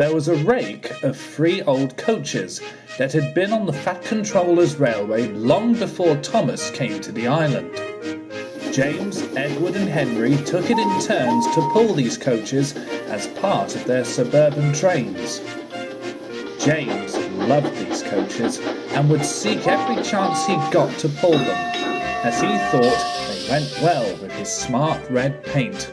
there was a rake of 3 old coaches that had been on the Fat Controller's railway long before Thomas came to the island. James, Edward and Henry took it in turns to pull these coaches as part of their suburban trains. James loved these coaches and would seek every chance he got to pull them, as he thought they went well with his smart red paint.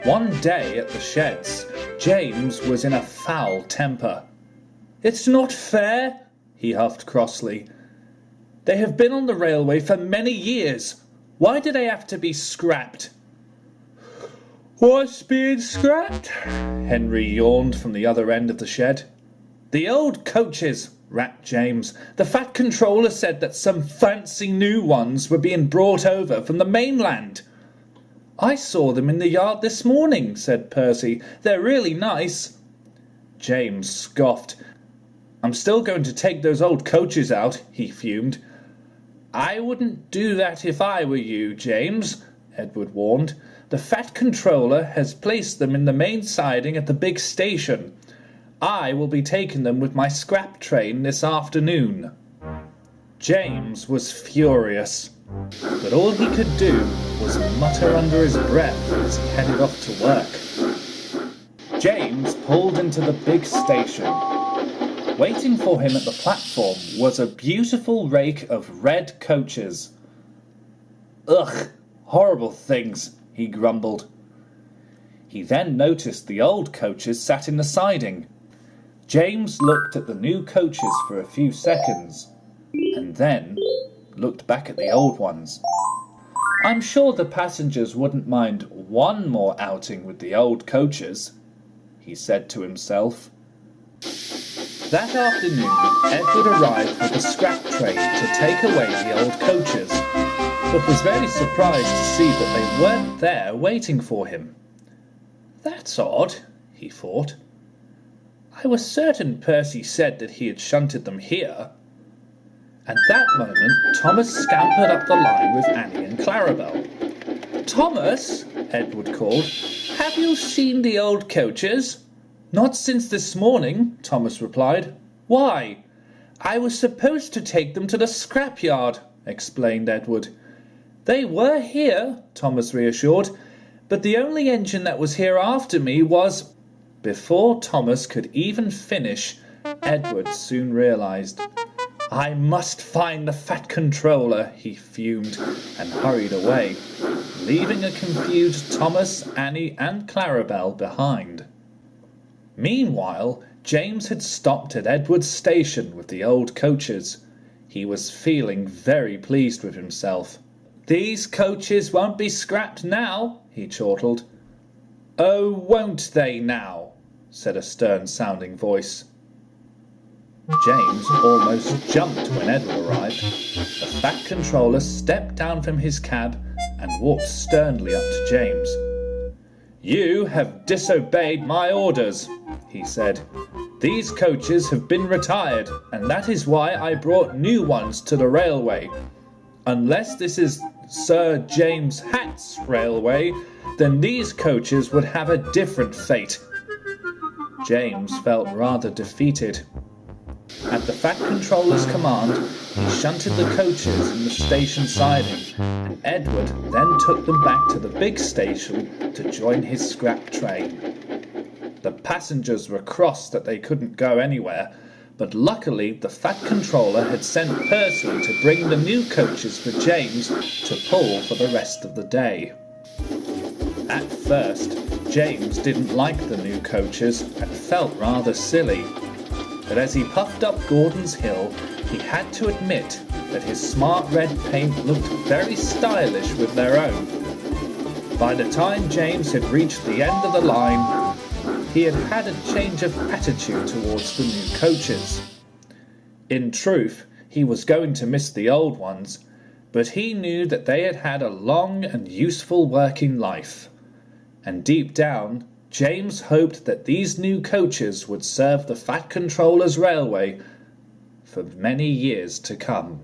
One day at the sheds, James was in a foul temper. "It's not fair," he huffed crossly. "They have been on the railway for many years. Why do they have to be scrapped?" "What's being scrapped?" Henry yawned from the other end of the shed. "The old coaches," rapped James. "The Fat Controller said that some fancy new ones were being brought over from the mainland." "I saw them in the yard this morning," said Percy. "They're really nice." James scoffed. "I'm still going to take those old coaches out," he fumed. "I wouldn't do that if I were you, James," Edward warned. "The Fat Controller has placed them in the main siding at the big station. I will be taking them with my scrap train this afternoon." James was furious, but all he could do was mutter under his breath as he headed off to work. James pulled into the big station. Waiting for him at the platform was a beautiful rake of red coaches. "Ugh, horrible things," he grumbled. He then noticed the old coaches sat in the siding. James looked at the new coaches for a few seconds, and then looked back at the old ones. "I'm sure the passengers wouldn't mind one more outing with the old coaches," he said to himself. That afternoon, Edward arrived with a scrap train to take away the old coaches, but was very surprised to see that they weren't there waiting for him. "That's odd," he thought. "I was certain Percy said that he had shunted them here." At that moment, Thomas scampered up the line with Annie and Clarabel. "Thomas," Edward called, "have you seen the old coaches?" "Not since this morning," Thomas replied. "Why?" "I was supposed to take them to the scrapyard," explained Edward. "They were here," Thomas reassured, "but the only engine that was here after me was—" Before Thomas could even finish, Edward soon realized. "I must find the Fat Controller," he fumed, and hurried away, leaving a confused Thomas, Annie and Clarabel behind. Meanwhile, James had stopped at Edward's station with the old coaches. He was feeling very pleased with himself. "These coaches won't be scrapped now," he chortled. "Oh, won't they now?" said a stern-sounding voice. James almost jumped when Edward arrived. The Fat Controller stepped down from his cab and walked sternly up to James. "You have disobeyed my orders," he said. "These coaches have been retired, and that is why I brought new ones to the railway. Unless this is Sir James Hatt's railway, then these coaches would have a different fate." James felt rather defeated. At the Fat Controller's command, he shunted the coaches in the station siding, and Edward then took them back to the big station to join his scrap train. The passengers were cross that they couldn't go anywhere, but luckily the Fat Controller had sent Percy to bring the new coaches for James to pull for the rest of the day. At first, James didn't like the new coaches and felt rather silly. But as he puffed up Gordon's Hill, he had to admit that his smart red paint looked very stylish with their own. By the time James had reached the end of the line, he had had a change of attitude towards the new coaches. In truth, he was going to miss the old ones, but he knew that they had had a long and useful working life. And deep down, James hoped that these new coaches would serve the Fat Controller's railway for many years to come.